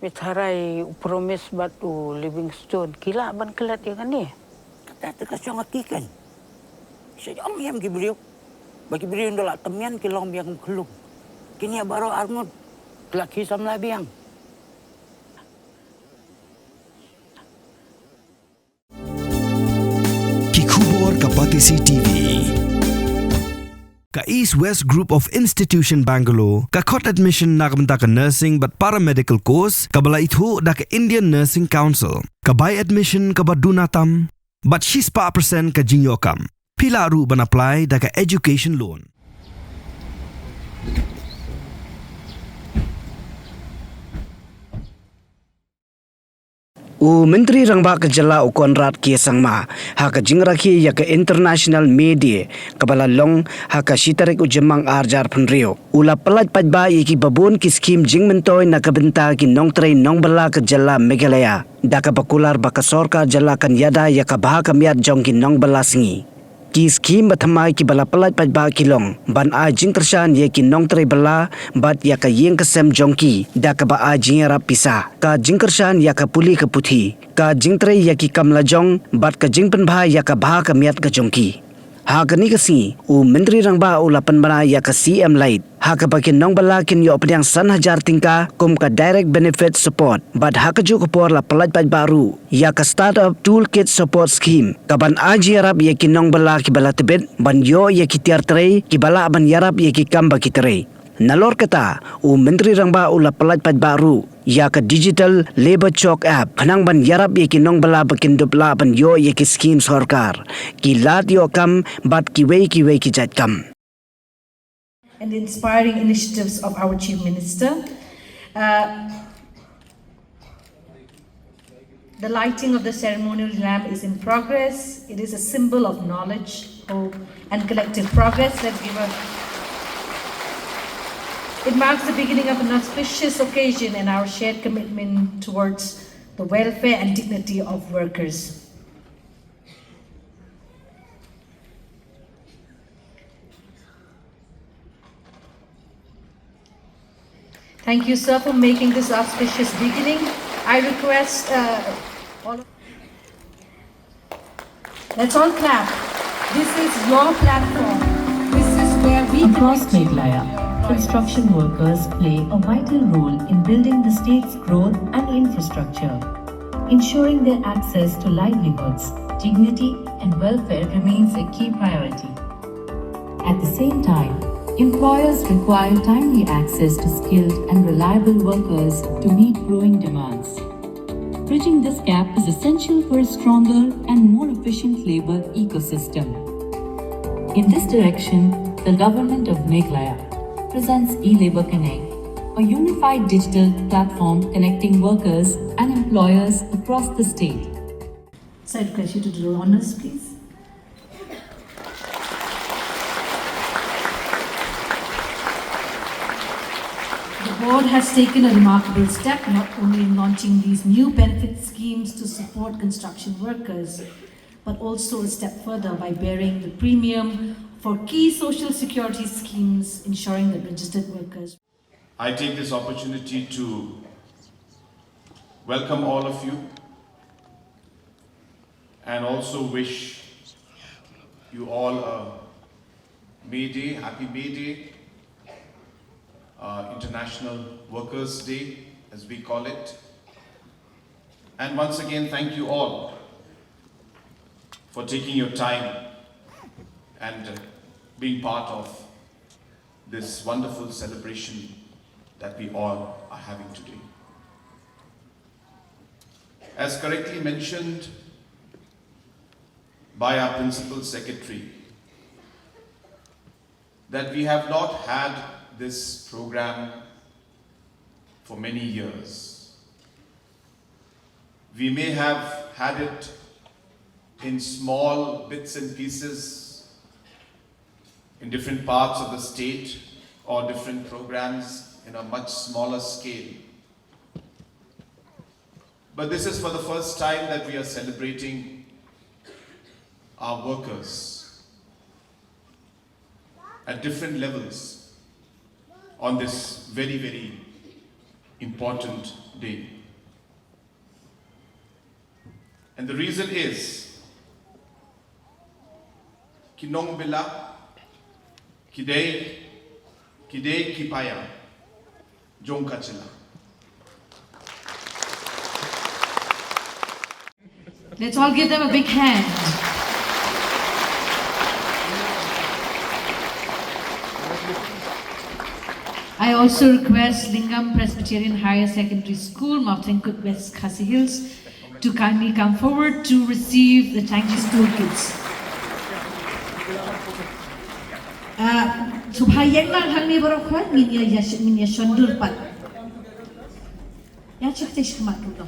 Mitharay promise batu Livingstone. Kila ban kelat ya kan ni? Kata terkasih ngatikan. Saya am beliau. Bagi beliau ndola temian kilong biang kelung. Kini baru armut kelaki samla biang. Kikubor Kapatisi TV. Ka East West Group of Institution Bangalore, ka Kot Admission nakamta ka Nursing but Paramedical Course, ka bala ithu da ka Indian Nursing Council, ka By Admission ka Badunatam, but 6% ka Jingyokam. Pila ru ban apply da ka Education Loan. Menteri Rangba Kejala Konrad Kiesangma haka jingrakhi ya ke international media kabala long haka sitarik ujemang arjar penrio ula pelat pajba yiki babun ki skim Jingmyntoi na Bynta ki Nongtrei Nongbala Kejala Meghalaya daka bakular baka sorka jala kan yada ya ka bahaka miat jong ki Nongbala singi ki skim bathamai ki bala pelat pajba kilong ban a jing tersan ye ki Nongtrei bala bat ya ka yeng kesem jongki daka ba a jingera pisa ka jingkersan ya ka puli ke puthi ka jingtrei ya ki kamlajong bat ka jingpen bha ya ka bha ka miat ka jongki ha ka ni ka si menteri rangba ulapan bana ya ka CM light ha ka bakin nong bala kin yo pediang san hajar tingka kum ka direct benefit support bat ha ka ju ko por la pelat paj baru ya ka startup toolkit support scheme ka ban aji arab ya ki nong bala ki bala tebet ban yo ya ki tiar trei ki bala ban yarab ya ki kamba ki trei nalor kata menteri rangba ula pelat paj baru ya ka digital labor chalk app phanang ban yarab ye ki nong bala bakin dupla ban yo ye ki scheme sarkar ki lat yo kam bat ki wei ki jat kam. And the inspiring initiatives of our Chief Minister. The lighting of the ceremonial lamp is in progress. It is a symbol of knowledge, hope and collective progress that give us. It marks the beginning of an auspicious occasion and our shared commitment towards the welfare and dignity of workers. Thank you, sir, for making this auspicious beginning. I request all of... Let's all clap. This is your platform. This is where we across Meghalaya. Construction workers play a vital role in building the state's growth and infrastructure. Ensuring their access to livelihoods, dignity and welfare remains a key priority. At the same time, employers require timely access to skilled and reliable workers to meet growing demands. Bridging this gap is essential for a stronger and more efficient labor ecosystem. In this direction, the government of Meghalaya presents eLabor Connect, a unified digital platform connecting workers and employers across the state. So I request you to do honors, please. The board has taken a remarkable step not only in launching these new benefit schemes to support construction workers, but also a step further by bearing the premium for key social security schemes, ensuring that registered workers. I take this opportunity to welcome all of you and also wish you all a May Day, Happy May Day, International Workers' Day, as we call it. And once again, thank you all for taking your time and being part of this wonderful celebration that we all are having today. As correctly mentioned by our Principal Secretary, that we have not had this program for many years. We may have had it in small bits and pieces in different parts of the state or different programs in a much smaller scale. But this is for the first time that we are celebrating our workers at different levels on this very, very important day. And the reason is Kinong Bylla, Kidei Kipaya, Jongkachila. Let's all give them a big hand. I also request Lingam Presbyterian Higher Secondary School, Mawtengkut West Khasi Hills, to kindly come forward to receive the Changi school kids. Subhayang lang hangni barokwan minya shondur pat. Ya cek tes kemat dulu.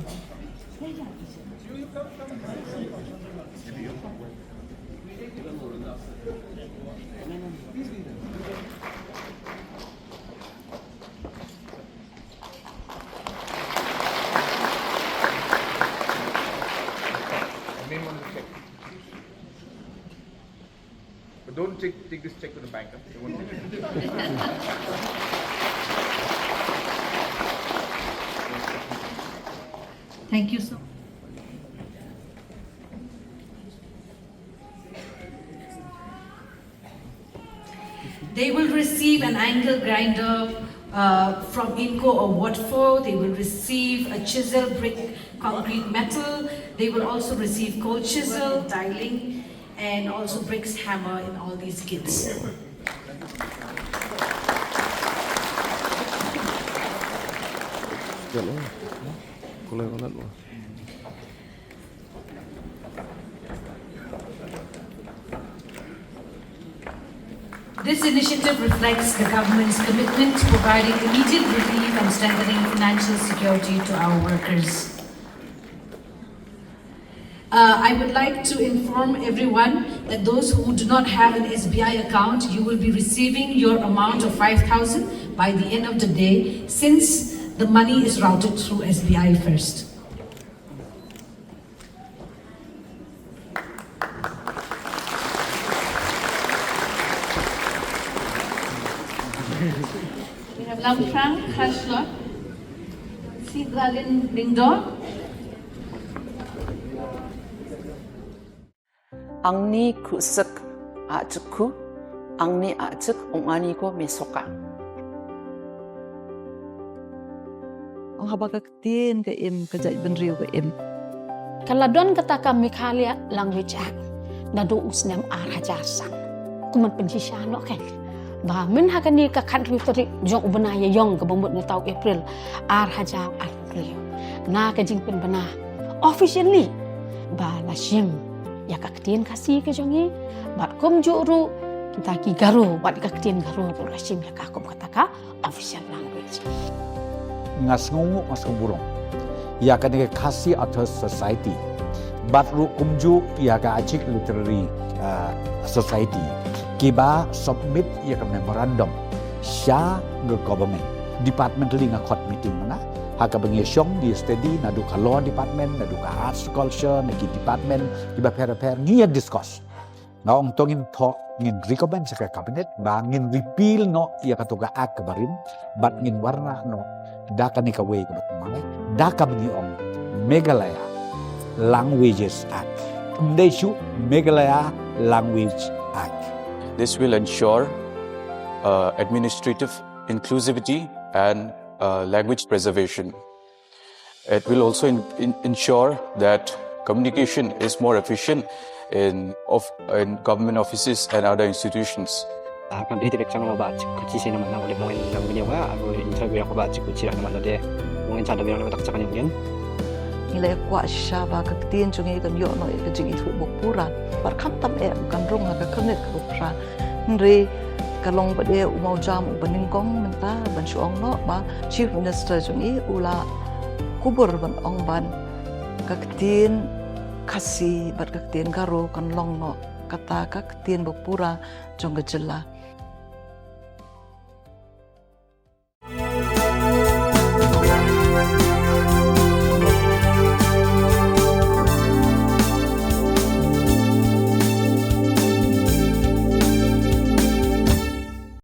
But don't take this check to the bank. They won't take it. Thank you so much. They will receive an angle grinder from Inco or Watford. They will receive a chisel, brick, concrete, metal. They will also receive cold chisel, tiling, and also bricks, hammer in all these kits. This initiative reflects the government's commitment to providing immediate relief and strengthening financial security to our workers. I would like to inform everyone that those who do not have an SBI account, you will be receiving your amount of 5,000 by the end of the day, since the money is routed through SBI first. We have Nongtrei, Kashlot, Sidralin Lingdor. Angni kusek acuku, angni acuk ongani ko mesoka. Ang habagak tin ke im kejai benriu ke im. Kaladon kata kami Meghalaya language act nado usnam arajasan. Kuman penjisano kan. Ba men hakani ka country tari jong ubenaya yong ke bombot ni tau April arhaja April. Na ka jingpen bana officially ba lashim ya kaktian kasih ke jongi bat kom juru kita ki garu bat kaktian garu tu lashim ya kakom kataka official language. Ngas ngungu mas kumburong ya kan ke kasih atau society bat ru kumju ya ka acik literary society kiba submit ya ka memorandum sha ke government department li ngakot meeting mana haka bengyong di study nadu ka law department nadu ka arts culture naki department iba per ngia discuss ngaong tongin to ngin recommend sa cabinet ba ngin repeal no ia katuga ak barin bat ngin warna no daka ni ka way ka bat mangai daka bengyong Meghalaya Languages Act Mdeshu Meghalaya Language Act. This will ensure administrative inclusivity and language preservation. It will also ensure that communication is more efficient in government offices and other institutions. Akan direksi nama baca kunci sih nama boleh mungkin nama dia apa interview aku baca kunci nama dia mungkin cara bilang nama tak cakap yang Nilai kuat syabah kektian jungi kan yo no ke jingi tu bokuran barkam tam kan rong ka kenet ka bokuran nri kalong bade umau jam ubaningkong menta ban suong no ba chief minister jungi ula kubur ban ong ban kektian kasih bat kektian garu kan long no kata kektian bokpura jong gejela